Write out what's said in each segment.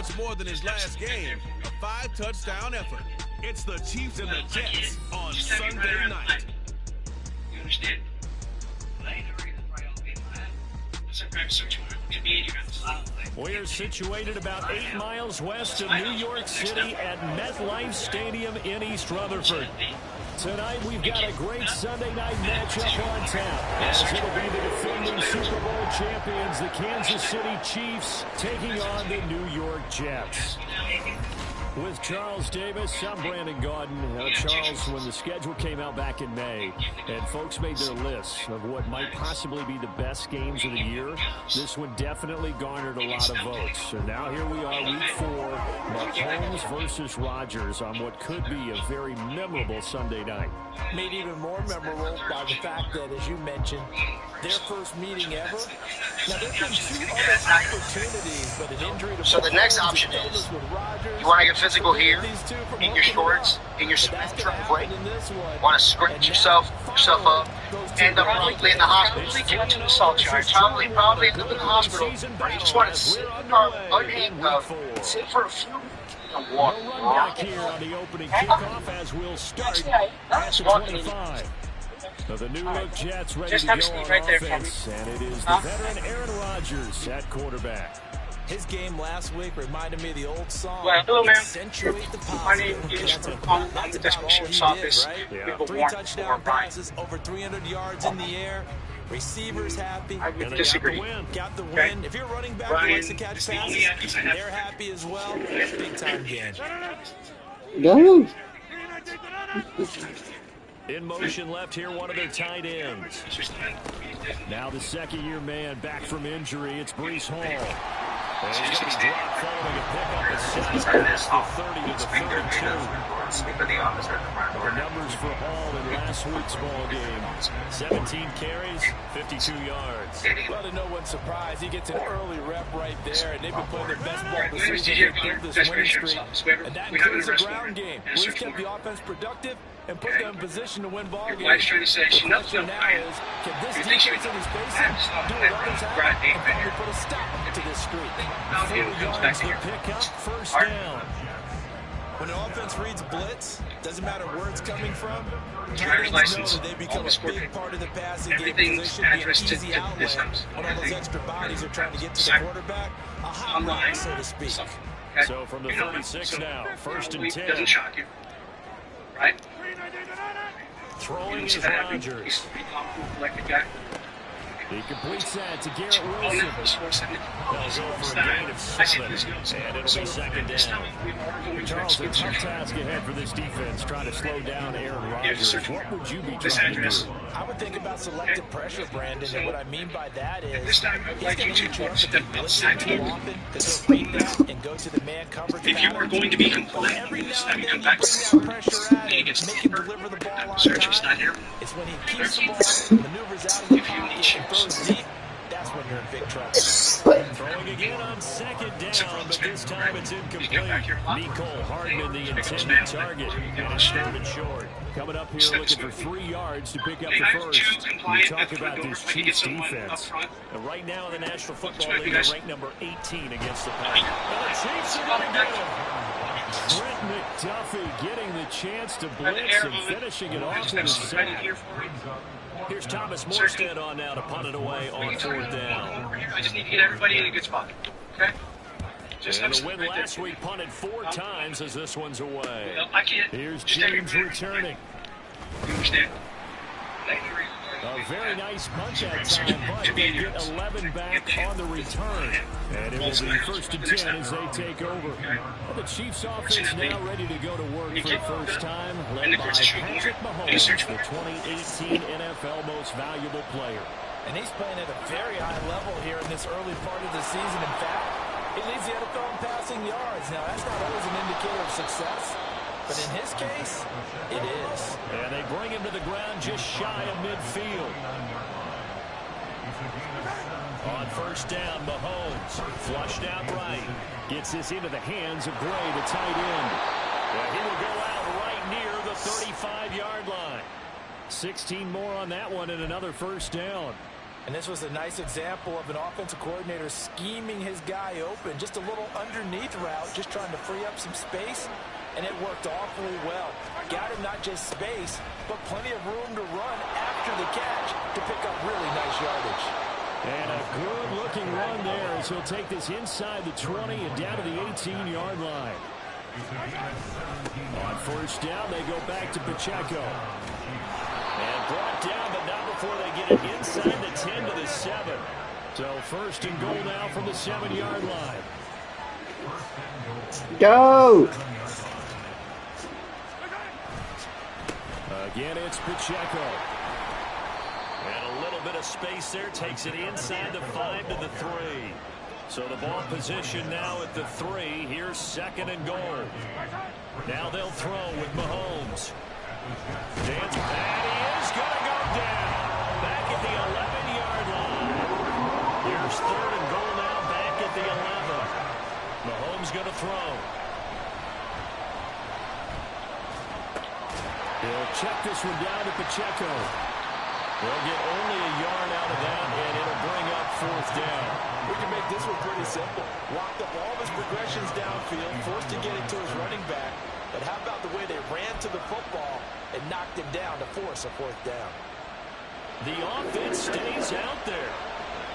much more than his last game, a 5-touchdown effort. It's the Chiefs and the Jets on Sunday night. You understand? We're situated about 8 miles west of New York City at MetLife Stadium in East Rutherford. Tonight we've got a great Sunday night matchup on tap, as it'll be the defending Super Bowl champions, the Kansas City Chiefs, taking on the New York Jets. With Charles Davis, I'm Brandon Gaudin. Charles, when the schedule came out back in May and folks made their lists of what might possibly be the best games of the year, this one definitely garnered a lot of votes. So now here we are, week 4, Mahomes versus Rodgers on what could be a very memorable Sunday night. Made even more memorable by the fact that, as you mentioned, their first meeting ever. Now, there's been 2 other opportunities, but an injury to So the next option is, you want to get physical here, in your shorts, in your driveway, want to scratch yourself up, end up likely in the hospital, guilty to assault charge, probably end up in the hospital, or you just want to sit unhandcuffed, sit for a few and walk back here on the opening kickoff as we'll start at the 25. So the new look Jets ready to go on right offense, and it is the veteran Aaron Rodgers at quarterback. His game last week reminded me of the old song. Well, hello, ma'am. Accentuate the My name is Ron. I'm the Desk Sheriff's Office. Right? We have a 3 warrant touchdown for Brian. passes, over 300 yards in the air. Receivers happy. I would disagree. Got the Okay. win. If you're running back Brian who likes to catch is the passes, only athletes I have. they're happy as well. Big time game. Go. In motion left here, one of their tight ends. Now the second-year man back from injury. It's Breece Hall. And he's going to be dropped following a pickup at 6. That's the 30 to the 32. The numbers for Hall in last week's ball game: 17 carries, 52 yards. Well, to no one's surprise, he gets an early rep right there, and they've been playing their best ball this season to build this winning streak. And that includes the ground game. We've kept the offense productive and put them in position to win ball games. Wife's trying to say she knows The question now is, can this defense in his spacing do what others have and finally put a stop to this streak? 4 yards to pick up, first down. When an offense reads blitz, doesn't matter where it's coming from, Driver's license, they become all the a score big paper. part of the passing game. Everything's Be an addressed to easy this outlet house. when all those extra bodies are trying to get to the quarterback. A hot Online. line, so to speak. Okay. So from the 36 now, first and 10. Doesn't shock you, right? Throwing You see is that happen? Rodgers. He's a pretty calm, cool, collected guy. He completes that to Garrett Oh, Wilson. no, this force, and They'll go for a gain of 7, and it'll be second down. Charles, a tough task ahead for this defense, trying to slow down Aaron Rodgers. What would you be trying to do? I would think about selective pressure, Brandon, and what I mean by that is This time, I'd he's like going you to to need to step outside the too ball. often because he'll read that and go to the man coverage If you are pattern. going to be But compliant, every this now time and you then come you back. bring that pressure at He him, gets make him deliver the ball on search, it's not time. here. It's when he keeps the ball, maneuvers out of the pocket, and throws deep. That's when you're in big trouble. Throwing again on second down, but this time it's incomplete. Nicole Hardman, the intended target, and it's started short. Coming up here looking for 3 yards to pick up the first. We talk about this Chiefs defense. And right now in the National Football League, they're ranked number 18 against the pass. And the Chiefs are going to get him. Brent McDuffie getting the chance to blitz and finishing it off with a sack. Here's Thomas Morstead on now to punt it away on 4th down. I just need to get everybody in a good spot. Okay? Just And the win last week punted 4 times as this one's away. No, I can't. Here's Just James everybody. returning. You understand? A very nice punt that time, but they get 11 back on the return. And it will be first and 10 as they take over. Well, the Chiefs offense now ready to go to work for the first time, led by Patrick Mahomes, the 2018 NFL Most Valuable Player. And he's playing at a very high level here in this early part of the season. In fact, he leads the NFL in passing yards. Now, that's not always an indicator of success, but in his case, it is. And they bring him to the ground just shy of midfield. On first down, Mahomes flushed out right. Gets this into the hands of Gray, the tight end. And he will go out right near the 35-yard line. 16 more on that one and another first down. And this was a nice example of an offensive coordinator scheming his guy open. Just a little underneath route, just trying to free up some space, and it worked awfully well. Got him not just space, but plenty of room to run after the catch to pick up really nice yardage. And a good-looking run there as he'll take this inside the 20 and down to the 18-yard line. On first down, they go back to Pacheco. And brought down, but not before they get it inside the 10 to the 7. So first and goal now from the 7-yard line. Go! Again, it's Pacheco. And a little bit of space there. Takes it inside the 5 to the 3. So the ball position now at the 3. Here's second and goal. Now they'll throw with Mahomes. Dance, and he is going to go down. Back at the 11-yard line. Here's third and goal now back at the 11. Mahomes going to throw. He'll check this one down to Pacheco. They'll get only a yard out of that, and it'll bring up fourth down. We can make this one pretty simple. Locked up all his progressions downfield, forced to get it to his running back. But how about the way they ran to the football and knocked him down to force a fourth down? The offense stays out there.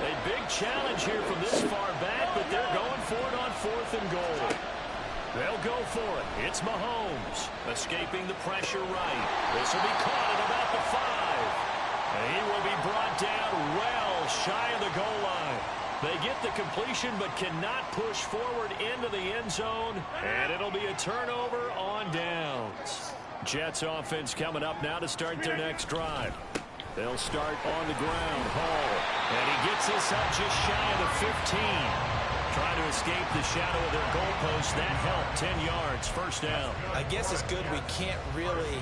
A big challenge here from this far back, but they're going for it on fourth and goal. They'll go for it. It's Mahomes escaping the pressure right. This will be caught at about the 5. And he will be brought down well shy of the goal line. They get the completion but cannot push forward into the end zone, and it'll be a turnover on downs. Jets offense coming up now to start their next drive. They'll start on the ground. Hall, and he gets this up just shy of the 15. Trying to escape the shadow of their goalpost. That helped. 10 yards, first down. I guess it's good we can't really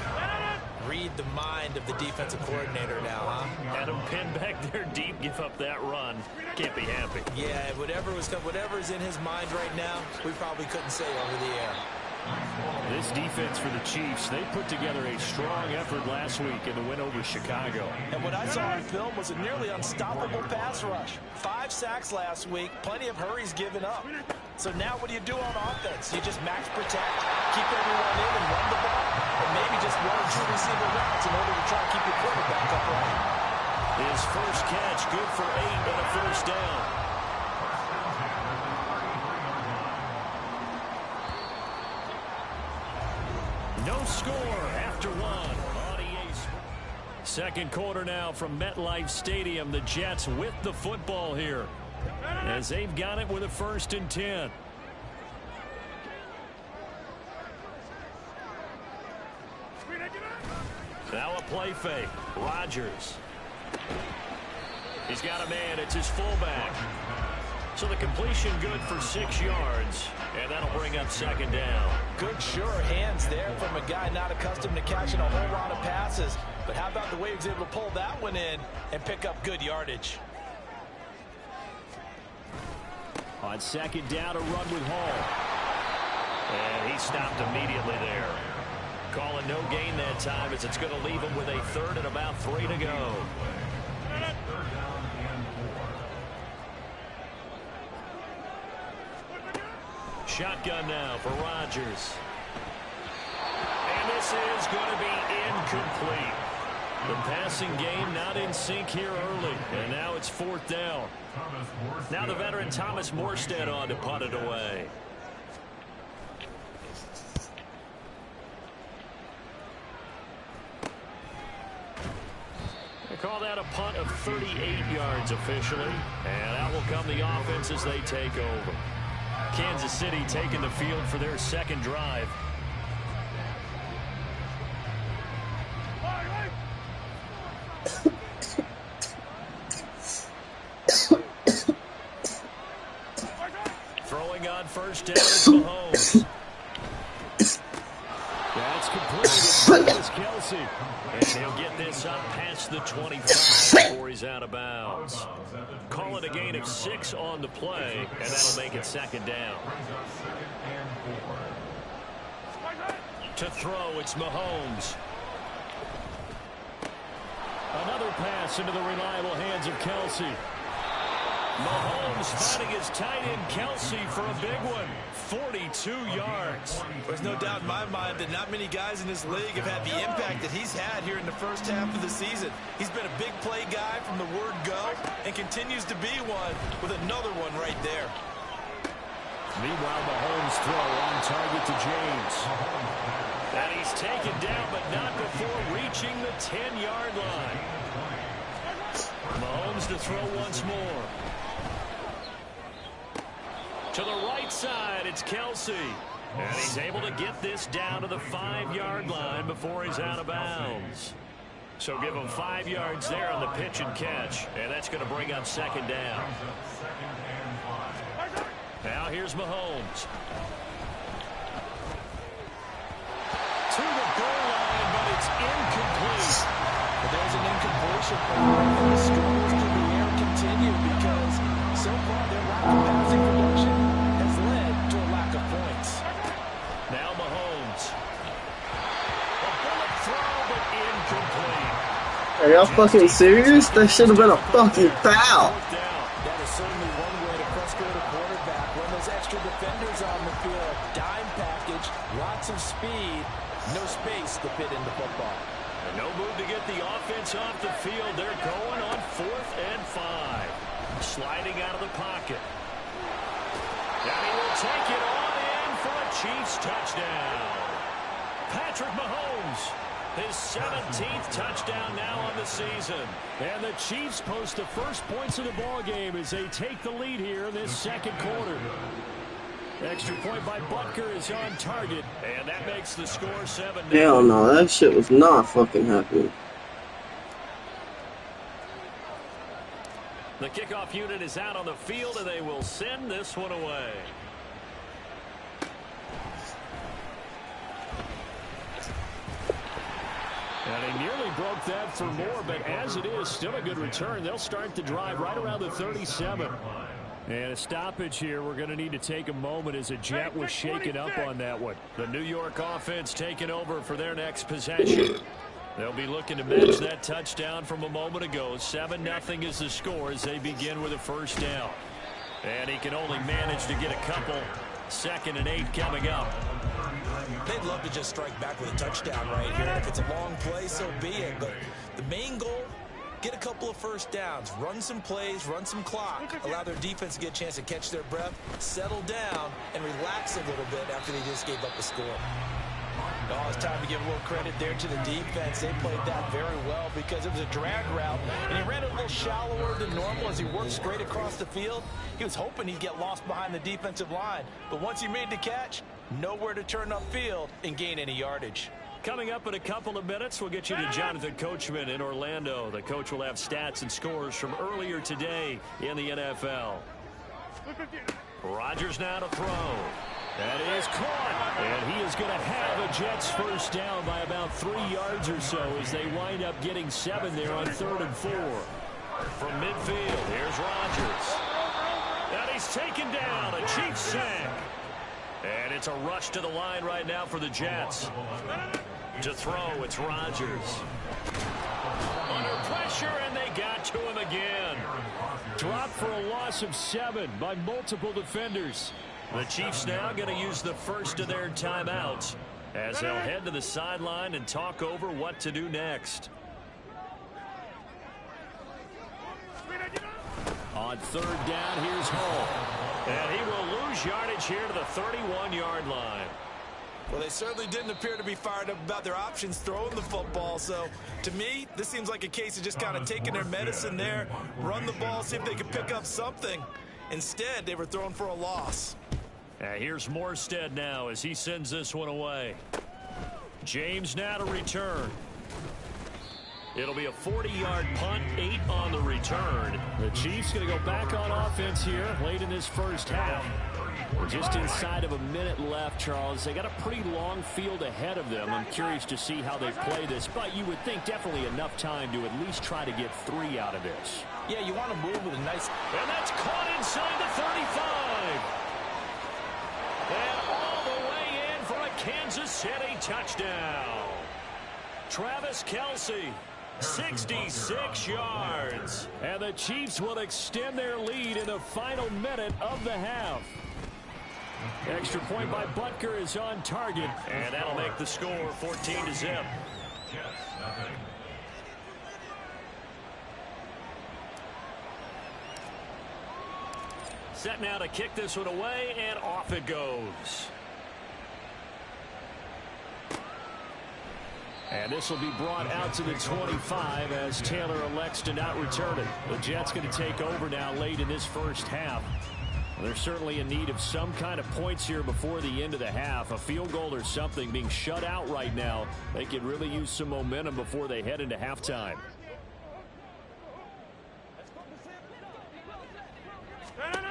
read the mind of the defensive coordinator now, huh? Had him pinned back there deep, give up that run. Can't be happy. Yeah, whatever's in his mind right now, we probably couldn't say over the air. This defense for the Chiefs, they put together a strong effort last week in the win over Chicago. And what I saw on film was a nearly unstoppable pass rush. 5 sacks last week, plenty of hurries given up. So now what do you do on offense? You just max protect, keep everyone in and run the ball, or maybe just 1 or 2 receiver routes in order to try to keep your quarterback upright. His first catch, good for 8 and a first down. No score after 1 on EA Sports. Second quarter now from MetLife Stadium. The Jets with the football here as they've got it with a first and 10. Now a play fake. Rodgers. He's got a man. It's his fullback. So the completion good for 6 yards, and that'll bring up second down. Good, sure hands there from a guy not accustomed to catching a whole lot of passes. But how about the way he was able to pull that one in and pick up good yardage? On second down, a run with Hall. And he stopped immediately there. Calling no gain that time as it's going to leave him with a third and about 3 to go. Shotgun now for Rodgers. And this is going to be incomplete. The passing game not in sync here early. And now it's fourth down. Now the veteran Thomas Morstead on to punt it away. They call that a punt of 38 yards officially. And out will come the offense as they take over. Kansas City taking the field for their second drive. Throwing on first down is Mahomes. That's completed. It's Kelsey. And he'll get this up past the 25 before he's out of bounds. Call it a gain of 6 on the play, and that'll make it second down. To throw, it's Mahomes. Another pass into the reliable hands of Kelsey. Mahomes finding his tight end Kelsey for a big one. 42 yards. There's no doubt in my mind that not many guys in this league have had the impact that he's had here in the first half of the season. He's been a big play guy from the word go and continues to be one with another one right there. Meanwhile, Mahomes throw on target to James. And he's taken down, but not before reaching the 10-yard line. Mahomes to throw once more. To the right side, it's Kelsey. And he's able to get this down to the 5-yard line before he's out of bounds. So give him 5 yards there on the pitch and catch. And that's going to bring up second down. Now here's Mahomes. To the goal line, but it's incomplete. But there's an incompletion point, and the struggles to the air continue because so far their lack of passing production has led to a lack of points. Now Mahomes. A bullet throw, but incomplete. Are y'all fucking serious? That should have been a fucking foul. That is certainly one way to frustrate a quarterback when there's extra defenders on the field. Dime package, lots of speed, no space to fit into football. And no move to get the offense off the field. They're going on 4th and 5. Sliding out of the pocket. And he will take it on in for a Chiefs touchdown. Patrick Mahomes, his 17th touchdown now on the season. And the Chiefs post the first points of the ball game as they take the lead here in this second quarter. Extra point by Butker is on target, and that makes the score 7-0. Hell no, that shit was not fucking happening. The kickoff unit is out on the field, and they will send this one away. And he nearly broke that for more, but as it is, still a good return. They'll start the drive right around the 37. And a stoppage here. We're going to need to take a moment as a Jet was shaken up on that one. The New York offense taking over for their next possession. They'll be looking to match that touchdown from a moment ago. 7-0 is the score as they begin with a first down. And he can only manage to get a couple. 2nd and 8 coming up. They'd love to just strike back with a touchdown right here. If it's a long play, so be it. But the main goal, get a couple of first downs, run some plays, run some clock, allow their defense to get a chance to catch their breath, settle down, and relax a little bit after they just gave up a score. Oh, it's time to give a little credit there to the defense. They played that very well because it was a drag route, and he ran it a little shallower than normal as he worked straight across the field. He was hoping he'd get lost behind the defensive line, but once he made the catch, nowhere to turn upfield and gain any yardage. Coming up in a couple of minutes, we'll get you to Jonathan Coachman in Orlando. The coach will have stats and scores from earlier today in the NFL. Rodgers now to throw. That is caught. And he is going to have a Jets first down by about 3 yards or so as they wind up getting 7 there on 3rd and 4. From midfield, here's Rodgers. And he's taken down. A Chiefs sack. And it's a rush to the line right now for the Jets. To throw, it's Rodgers. Under pressure, and they got to him again. Dropped for a loss of 7 by multiple defenders. The Chiefs now going to use the first of their timeouts as they'll head to the sideline and talk over what to do next. On 3rd down, here's Hull. And he will lose yardage here to the 31-yard line. Well, they certainly didn't appear to be fired up about their options throwing the football. So, to me, this seems like a case of just kind of taking their medicine there, run the ball, see if they could pick up something. Instead, they were throwing for a loss. Here's Morstead now as he sends this one away. James now to return. It'll be a 40-yard punt, 8 on the return. The Chiefs going to go back on offense here late in this first half. We're just inside of a minute left, Charles. They got a pretty long field ahead of them. I'm curious to see how they play this, but you would think definitely enough time to at least try to get 3 out of this. Yeah, you want to move with a nice... And that's caught inside the 35. And all the way in for a Kansas City touchdown. Travis Kelce 66 yards. And the Chiefs will extend their lead in the final minute of the half. Extra point by Butker is on target, and that'll make the score 14-0. Set now to kick this one away, and off it goes. And this will be brought out to the 25 as Taylor elects to not return it. The Jets going to take over now late in this first half. They're certainly in need of some kind of points here before the end of the half. A field goal or something. Being shut out right now, they could really use some momentum before they head into halftime. And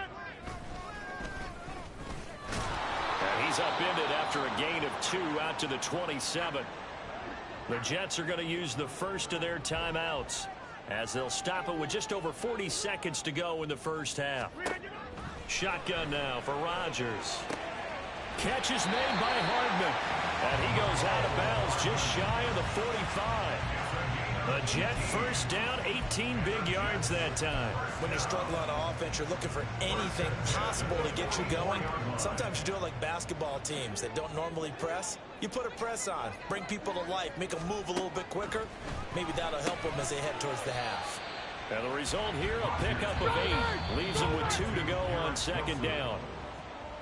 he's upended after a gain of 2 out to the 27. The Jets are going to use the first of their timeouts as they'll stop it with just over 40 seconds to go in the first half. Shotgun now for Rodgers. Catch is made by Hardman. And he goes out of bounds just shy of the 45. A Jet first down, 18 big yards that time. When you struggle on offense, you're looking for anything possible to get you going. Sometimes you do it like basketball teams that don't normally press. You put a press on, bring people to life, make them move a little bit quicker. Maybe that'll help them as they head towards the half. And the result here, a pickup of 8. Leaves them with 2 to go on second down.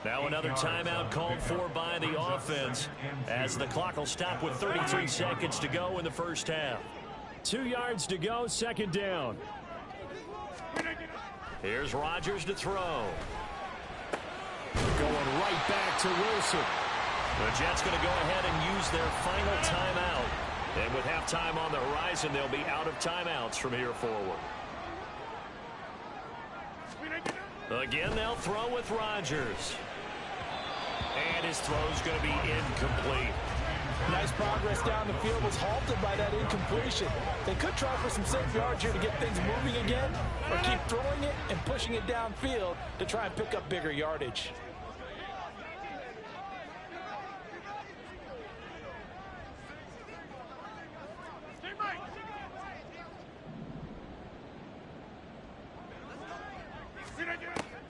Now another timeout called for by the offense as the clock will stop with 33 seconds to go in the first half. 2 yards to go, second down. Here's Rodgers to throw. Going right back to Wilson. The Jets going to go ahead and use their final timeout. And with halftime on the horizon, they'll be out of timeouts from here forward. Again, they'll throw with Rodgers. And his throw's going to be incomplete. Nice progress down the field was halted by that incompletion. They could try for some safe yards here to get things moving again, or keep throwing it and pushing it downfield to try and pick up bigger yardage.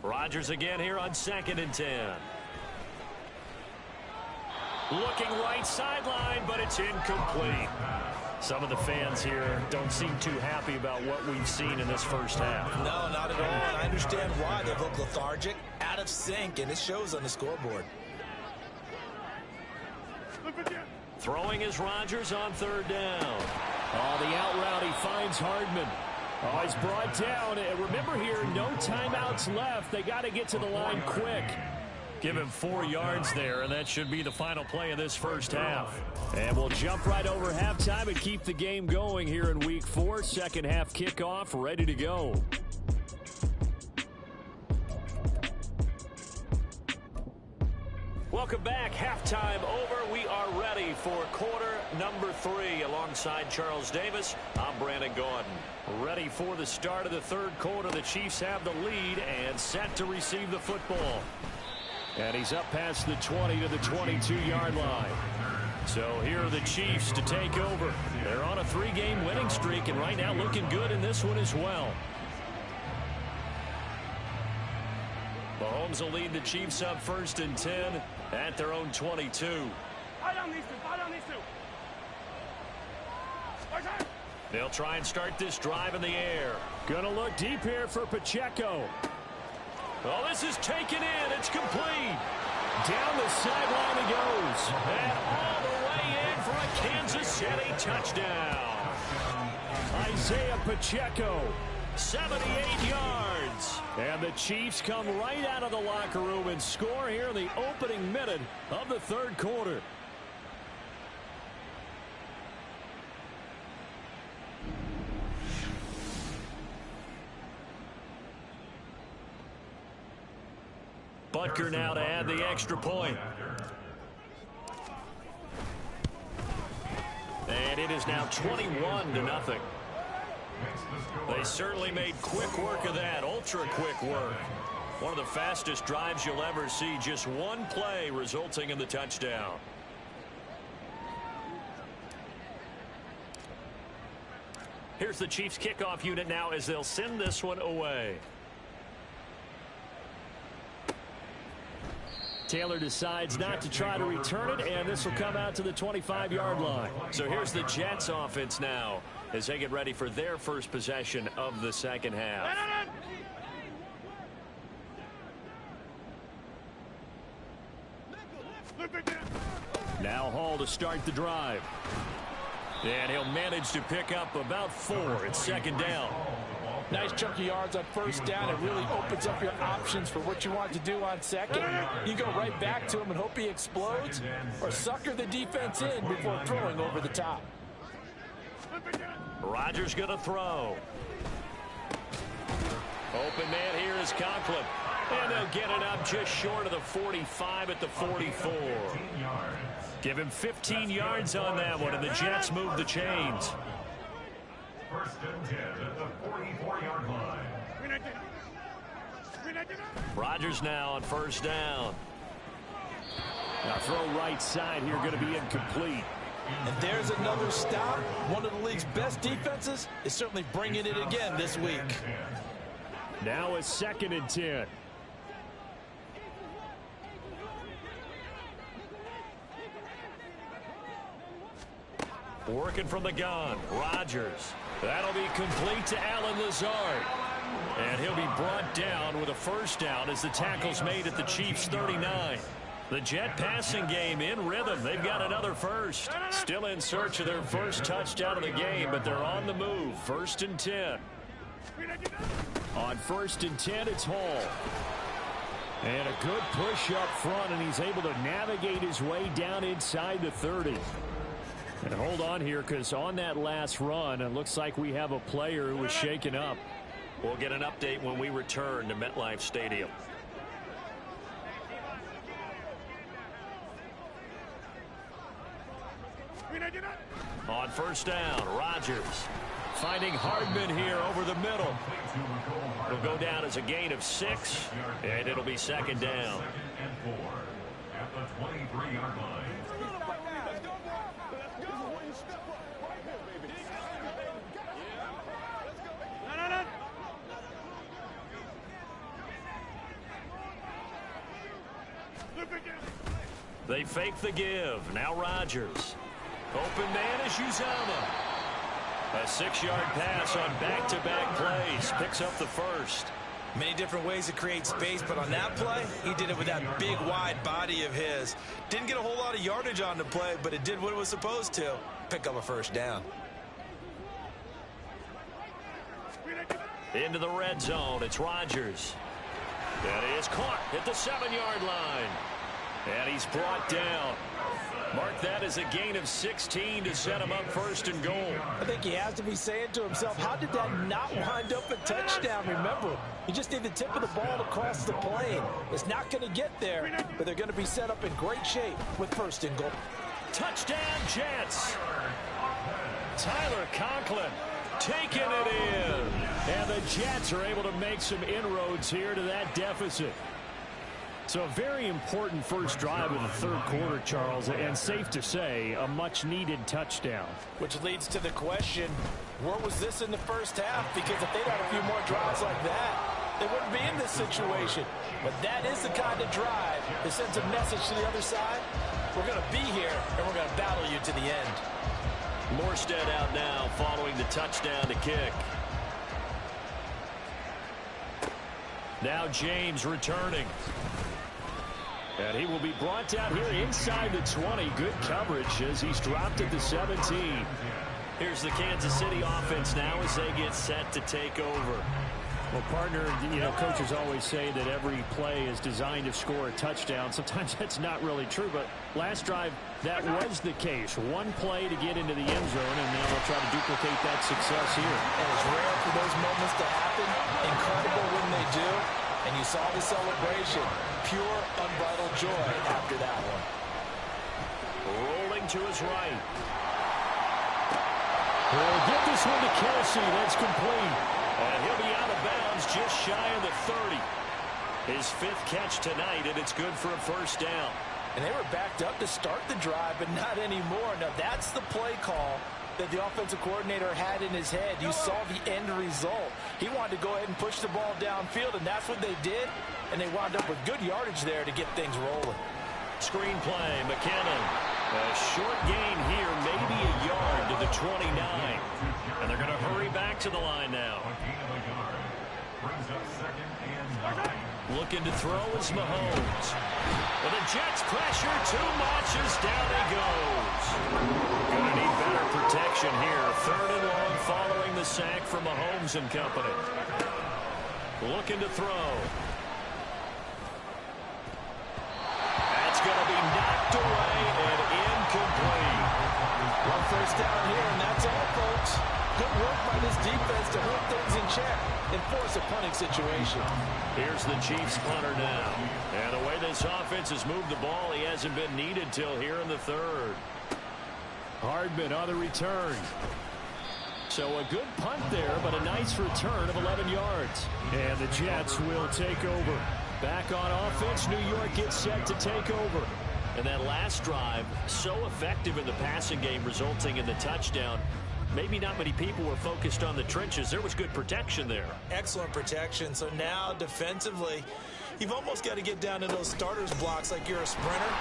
Rodgers again here on 2nd and 10. Looking right sideline, but it's incomplete. Some of the fans here don't seem too happy about what we've seen in this first half. No, not at all. And I understand why. They look lethargic, out of sync, and it shows on the scoreboard. Throwing is Rodgers on 3rd down. Oh, the out route, he finds Hardman. Oh, he's brought down. And remember here, no timeouts left. They got to get to the line quick. Give him 4 yards there, and that should be the final play of this first half. And we'll jump right over halftime and keep the game going here in Week 4. Second half kickoff, ready to go. Welcome back. Halftime over. We are ready for quarter number 3. Alongside Charles Davis, I'm Brandon Gordon. Ready for the start of the 3rd quarter. The Chiefs have the lead and set to receive the football. And he's up past the 20 to the 22-yard line. So here are the Chiefs to take over. They're on a 3-game winning streak, and right now looking good in this one as well. Mahomes will lead the Chiefs up 1st and 10 at their own 22. They'll try and start this drive in the air. Gonna look deep here for Pacheco. Oh, this is taken in. It's complete. Down the sideline he goes. And all the way in for a Kansas City touchdown. Isaiah Pacheco, 78 yards. And the Chiefs come right out of the locker room and score here in the opening minute of the 3rd quarter. Butker now to add the extra point. And it is now 21-0. They certainly made quick work of that, ultra quick work. One of the fastest drives you'll ever see, just one play resulting in the touchdown. Here's the Chiefs kickoff unit now as they'll send this one away. Taylor decides not to try to return it, and this will come out to the 25-yard line. So here's the Jets offense now as they get ready for their first possession of the second half. Now Hall to start the drive. And he'll manage to pick up about 4. It's second down. Nice chunk of yards on first down. It really opens up your options for what you want to do on second. You go right back to him and hope he explodes, or sucker the defense in before throwing over the top. Rodgers going to throw. Open man here is Conklin. And they'll get it up just short of the 45 at the 44. Give him 15 yards on that one, and the Jets move the chains. First and 10 at the 44-yard line. Rodgers now on first down. Now throw right side here, going to be incomplete. And there's another stop. One of the league's best defenses is certainly bringing it again this week. Now a second and 10. Working from the gun, Rodgers. That'll be complete to Allen Lazard. And he'll be brought down with a first down as the tackle's made at the Chiefs' 39. The Jet passing game in rhythm. They've got another first. Still in search of their first touchdown of the game, but they're on the move. First and 10. On first and 10, it's Hall. And a good push up front, and he's able to navigate his way down inside the 30. And hold on here, because on that last run, it looks like we have a player who was shaken up. We'll get an update when we return to MetLife Stadium. On first down, Rodgers finding Hardman here over the middle. It'll go down as a gain of 6, and it'll be second down. And 4 at the 23-yard line. They fake the give. Now Rodgers. Open man is Uzama. A 6-yard pass on back-to-back plays. Picks up the first. Many different ways to create space, but on that play, he did it with that big, wide body of his. Didn't get a whole lot of yardage on the play, but it did what it was supposed to. Pick up a first down. Into the red zone. It's Rodgers. That is caught at the 7-yard line. And he's brought down. Mark that as a gain of 16 to set him up first and goal. I think he has to be saying to himself, how did that not wind up a touchdown? Remember, you just need the tip of the ball across the plane. It's not going to get there, but they're going to be set up in great shape with first and goal. Touchdown, Jets. Tyler Conklin taking it in. And the Jets are able to make some inroads here to that deficit. So a very important first drive of the third quarter, Charles, and safe to say, a much-needed touchdown. Which leads to the question, where was this in the first half? Because if they'd had a few more drives like that, they wouldn't be in this situation. But that is the kind of drive that sends a message to the other side. We're going to be here, and we're going to battle you to the end. Morstead out now following the touchdown to kick. Now James returning. And he will be brought down here inside the 20. Good coverage as he's dropped at the 17. Here's the Kansas City offense now as they get set to take over. Well, partner, coaches always say that every play is designed to score a touchdown. Sometimes that's not really true, but last drive, that was the case. One play to get into the end zone, and now they'll try to duplicate that success here. And it's rare for those moments to happen. Incredible when they do. And you saw the celebration. Pure, unbridled joy after that one. Rolling to his right. We'll get this one to Kelsey. That's complete. And he'll be out of bounds just shy of the 30. His 5th catch tonight, and it's good for a first down. And they were backed up to start the drive, but not anymore. Now that's the play call that the offensive coordinator had in his head. You saw the end result. He wanted to go ahead and push the ball downfield, and that's what they did. And they wound up with good yardage there to get things rolling. Screen play, McKinnon. A short gain here, maybe a yard to the 29. And they're going to hurry back to the line now. Looking to throw is Mahomes. Well, the Jets pressure too much as down he goes. Going to need better protection here. 3rd and long following the sack from Mahomes and company. Looking to throw. That's going to be knocked away and incomplete. One first down here, and that's all, folks. Good work by this defense to hold things in check and force a punting situation. Here's the Chiefs punter now. And the way this offense has moved the ball, he hasn't been needed till here in the 3rd. Hardman on the return. So a good punt there, but a nice return of 11 yards. And the Jets will take over. Back on offense, New York gets set to take over. And that last drive, so effective in the passing game, resulting in the touchdown. Maybe not many people were focused on the trenches. There was good protection there. Excellent protection. So now, defensively, you've almost got to get down to those starters blocks like you're a sprinter.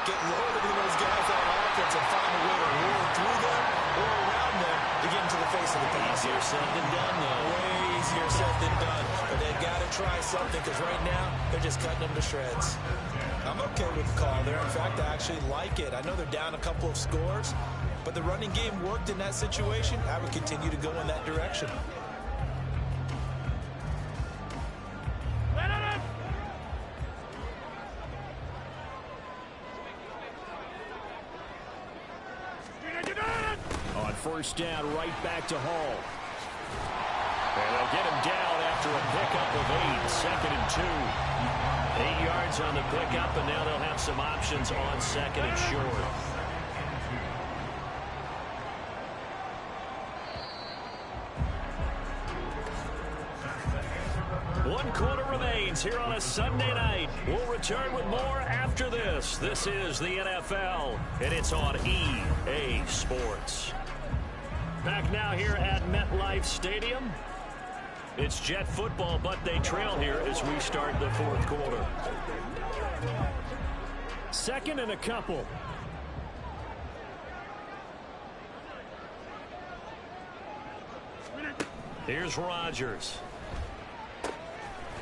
Get loaded in those guys on offense and find a way to roll through them or around them to get into the face of the pass. Easier said than done, though. Way easier said than done. But they've got to try something because right now, they're just cutting them to shreds. I'm okay with the call there. In fact, I actually like it. I know they're down a couple of scores, but the running game worked in that situation. I would continue to go in that direction. On first down, right back to Hall. And they'll get him down after a pickup of 8, 2nd and 2. 8 yards on the pickup, and now they'll have some options on 2nd and short. One quarter remains here on a Sunday night. We'll return with more after this. This is the NFL, and it's on EA Sports. Back now here at MetLife Stadium. It's Jet football, but they trail here as we start the 4th quarter. 2nd and a couple. Here's Rodgers.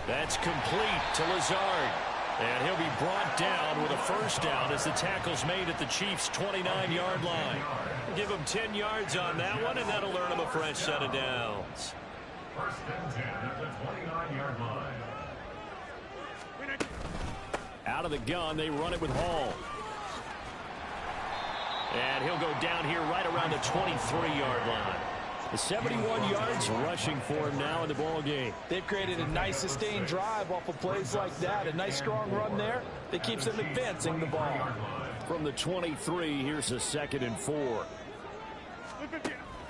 That's complete to Lazard. And he'll be brought down with a first down as the tackle's made at the Chiefs' 29-yard line. Give him 10 yards on that one, and that'll earn him a fresh set of downs. 1st and 10 at the 29-yard line. Out of the gun, they run it with Hall. And he'll go down here right around the 23-yard line. The 71 yards rushing for him now in the ball game. They've created a nice sustained drive off of plays like that. A nice strong run there that keeps them advancing the ball. From the 23, here's a 2nd and 4.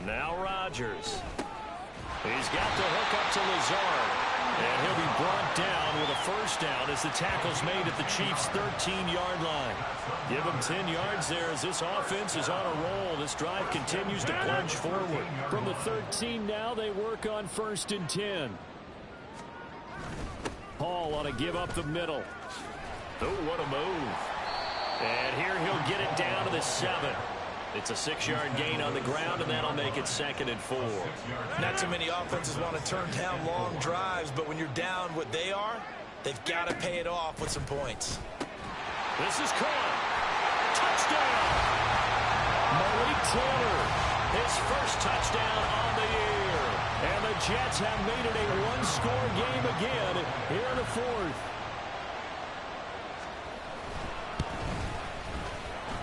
Now Rodgers. He's got the hook up to Lazard. And he'll be brought down with a first down as the tackle's made at the Chiefs' 13-yard line. Give him 10 yards there as this offense is on a roll. This drive continues to plunge forward. From the 13 now, they work on 1st and 10. Hall ought to give up the middle. Oh, what a move. And here he'll get it down to the 7. It's a 6-yard gain on the ground, and that'll make it 2nd and 4. Not too many offenses want to turn down long drives, but when you're down what they are, they've got to pay it off with some points. This is Cohen. Touchdown! Malik Taylor. His first touchdown on the year. And the Jets have made it a one-score game again here in the 4th.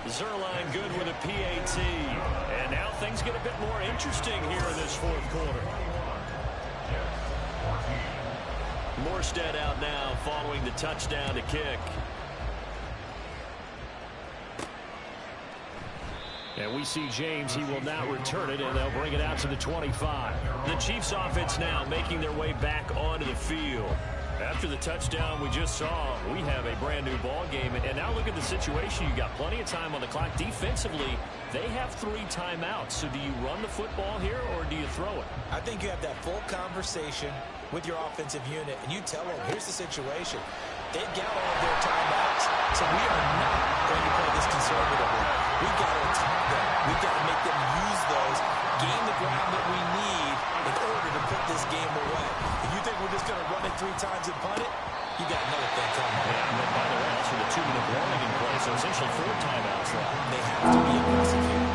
Zerline good with a PAT. And now things get a bit more interesting here in this 4th quarter. Morstead out now following the touchdown to kick. And we see James. He will not return it, and they'll bring it out to the 25. The Chiefs offense now making their way back onto the field. After the touchdown we just saw, we have a brand new ball game. And now look at the situation. You got plenty of time on the clock. Defensively, they have 3 timeouts. So do you run the football here or do you throw it? I think you have that full conversation with your offensive unit, and you tell them, here's the situation. They've got all of their timeouts, so we are not going to play this conservatively. We've got to attack them. We've got to make them use those, gain the ground that we need in order to put this game away. If you think we're just going to run it 3 times and punt it, you got another thing coming. Yeah, but by the way, also the 2-minute warning in play, so essentially 4 timeouts left. They have to be aggressive here.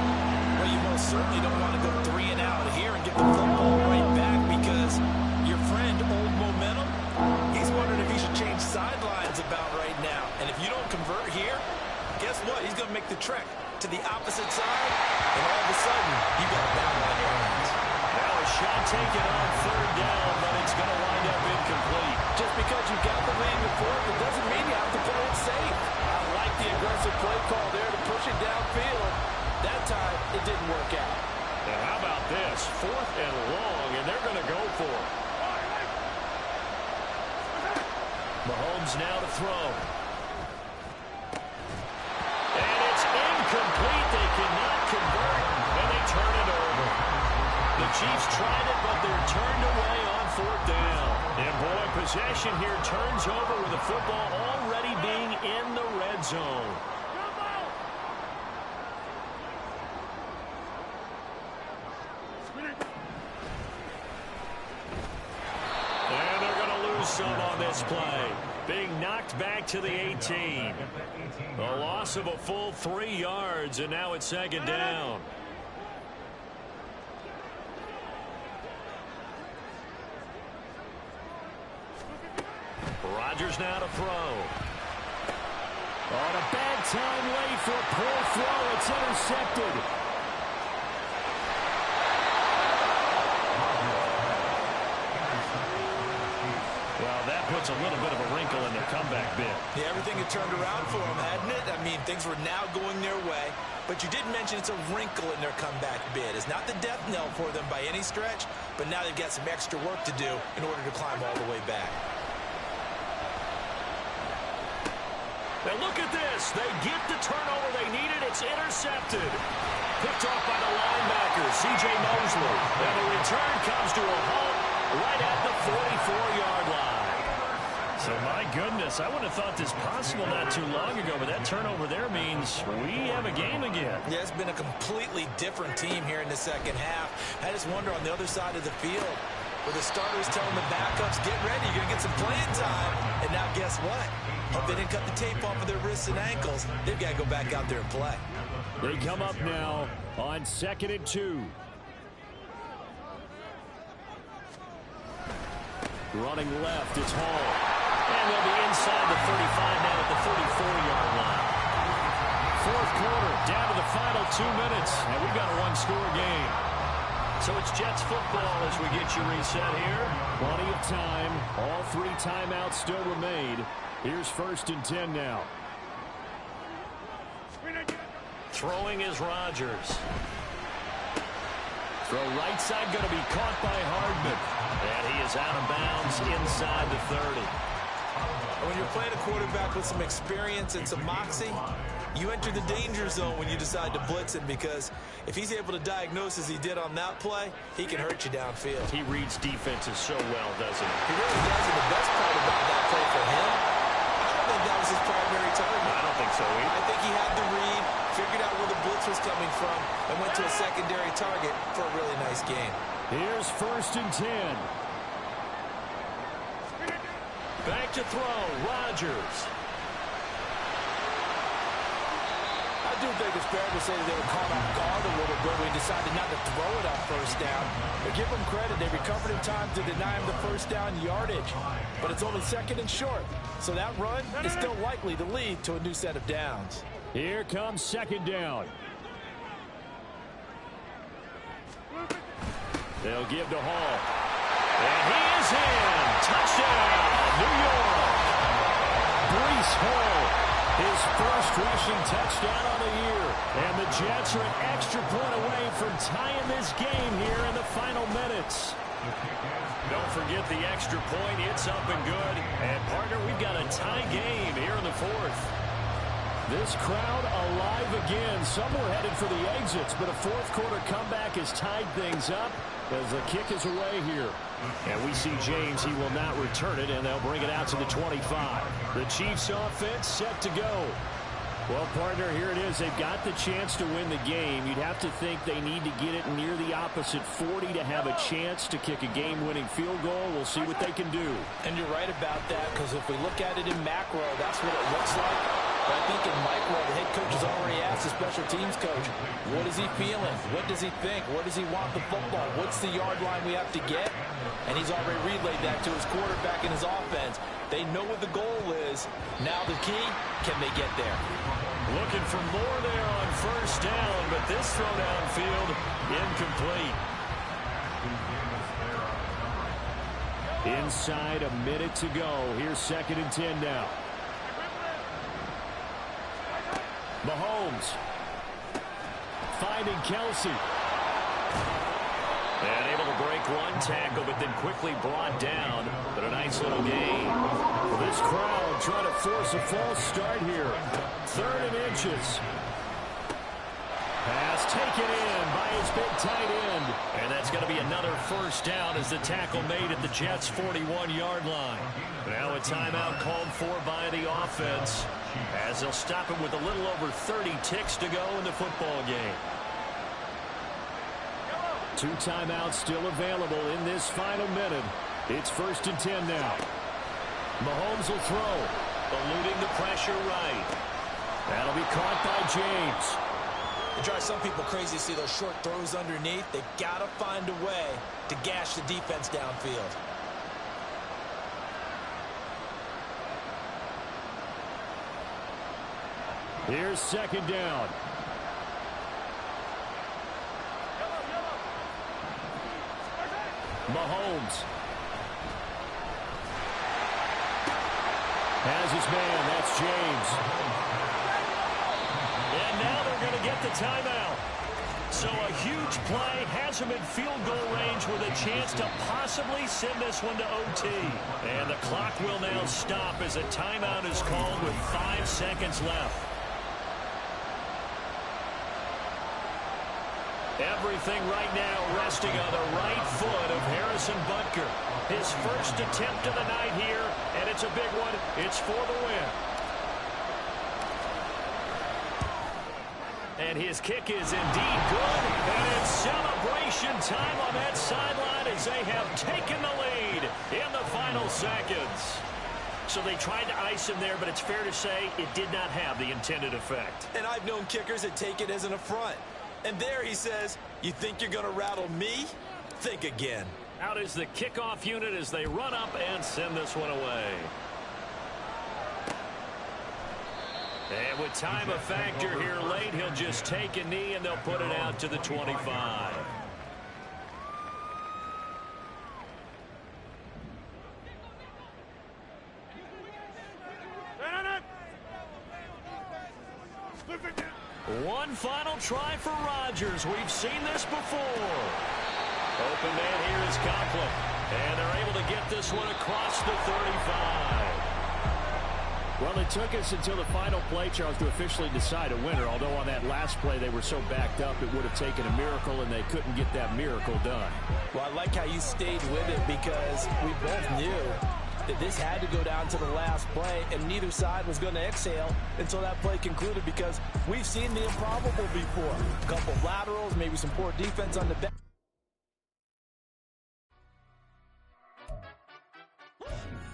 Well, you most certainly don't want to go 3 and out here and get the football right back because your friend, Old Momentum, he's wondering if he should change sidelines about right now. And if you don't convert here, guess what? He's going to make the trek to the opposite side, and all of a sudden, you got a battle on your hands. Now a shot taken on 3rd down, but it's going to wind up incomplete. Just because you got the lead before, it doesn't mean you have to play it safe. I like the aggressive play call there to push it downfield. That time, it didn't work out. And how about this? 4th and long, and they're going to go for it. Mahomes now to throw. And it's incomplete. They cannot convert, and they turn it over. The Chiefs tried it, but they're turned away on 4th down. And boy, possession here turns over with the football already being in the red zone. And they're going to lose some on this play. Being knocked back to the 18. A loss of a full 3 yards, and now it's 2nd down. Rodgers now to throw. On a bad time late for a poor throw. It's intercepted. Well, that puts a little bit of a wrinkle in their comeback bid. Yeah, everything had turned around for them, hadn't it? I mean, things were now going their way. But you did mention it's a wrinkle in their comeback bid. It's not the death knell for them by any stretch, but now they've got some extra work to do in order to climb all the way back. Now look at this. They get the turnover they needed. It's intercepted. Picked off by the linebacker, C.J. Mosley. And the return comes to a halt right at the 44-yard line. So, my goodness, I wouldn't have thought this possible not too long ago, but that turnover there means we have a game again. Yeah, it's been a completely different team here in the second half. I just wonder on the other side of the field, where the starters telling the backups, get ready, you're going to get some playing time. And now guess what? Hope they didn't cut the tape off of their wrists and ankles. They've got to go back out there and play. They come up now on 2nd and 2. Running left, it's Hall. And they'll be inside the 35 now at the 34-yard line. 4th quarter, down to the final 2 minutes. And we've got a 1-score game. So it's Jets football as we get you reset here. Plenty of time. All 3 timeouts still remain. Here's 1st and 10 now. Throwing is Rodgers. Throw right side going to be caught by Hardman. And he is out of bounds inside the 30. When you're playing a quarterback with some experience and some moxie, you enter the danger zone when you decide to blitz him, because if he's able to diagnose as he did on that play, he can hurt you downfield. He reads defenses so well, doesn't he? He really does, and the best part about that play for him, I don't think that was his primary target. I don't think so either. I think he had the read, figured out where the blitz was coming from, and went to a secondary target for a really nice game. Here's 1st and 10. Back to throw, Rodgers. I do think it's fair to say that they were caught off guard a little bit when he decided not to throw it on 1st down. But give them credit, they recovered in time to deny him the 1st down yardage. But it's only 2nd and short, so that run is still likely to lead to a new set of downs. Here comes 2nd down. They'll give to Hall. And he is in. Touchdown, New York. Breece Hall, his first rushing touchdown on the year. And the Jets are an extra point away from tying this game here in the final minutes. Don't forget the extra point. It's up and good. And, partner, we've got a tie game here in the fourth. This crowd alive again. Some were headed for the exits, but a fourth-quarter comeback has tied things up as the kick is away here. And we see James. He will not return it, and they'll bring it out to the 25. The Chiefs offense set to go. Well, partner, here it is. They've got the chance to win the game. You'd have to think they need to get it near the opposite 40 to have a chance to kick a game-winning field goal. We'll see what they can do. And you're right about that, because if we look at it in macro, that's what it looks like. But I think in micro, the head coach has already asked the special teams coach, what is he feeling? What does he think? Where does he want the football? What's the yard line we have to get? And he's already relayed that to his quarterback and his offense. They know what the goal is. Now the key, can they get there? Looking for more there on first down, but this throw downfield incomplete. Inside a minute to go. Here's 2nd and 10 now. Mahomes finding Kelsey. And able to break one tackle, but then quickly brought down. But a nice little gain. Well, this crowd trying to force a false start here. 3rd and inches. Pass taken in by his big tight end. And that's going to be another first down as the tackle made at the Jets' 41-yard line. Now a timeout called for by the offense as they'll stop it with a little over 30 ticks to go in the football game. 2 timeouts still available in this final minute. It's 1st and 10 now. Mahomes will throw, eluding the pressure right. That'll be caught by James. It drives some people crazy to see those short throws underneath. They've got to find a way to gash the defense downfield. Here's 2nd down. Mahomes has his man. That's James. And now they're going to get the timeout. So a huge play has him in field goal range with a chance to possibly send this one to OT. And the clock will now stop as a timeout is called with 5 seconds left. Everything right now resting on the right foot of Harrison Butker. His first attempt of the night here, and it's a big one. It's for the win. And his kick is indeed good. And it's celebration time on that sideline as they have taken the lead in the final seconds. So they tried to ice him there, but it's fair to say it did not have the intended effect. And I've known kickers that take it as an affront. And there he says, you think you're going to rattle me? Think again. Out is the kickoff unit as they run up and send this one away. And with time a factor here late, he'll just take a knee and they'll put it out to the 25. One final try for Rodgers. We've seen this before. Open man here is Conklin. And they're able to get this one across the 35. Well, it took us until the final play, Charles, to officially decide a winner. Although on that last play they were so backed up it would have taken a miracle, and they couldn't get that miracle done. Well, I like how you stayed with it because we both knew that this had to go down to the last play, and neither side was going to exhale until that play concluded because we've seen the improbable before. A couple of laterals, maybe some poor defense on the back.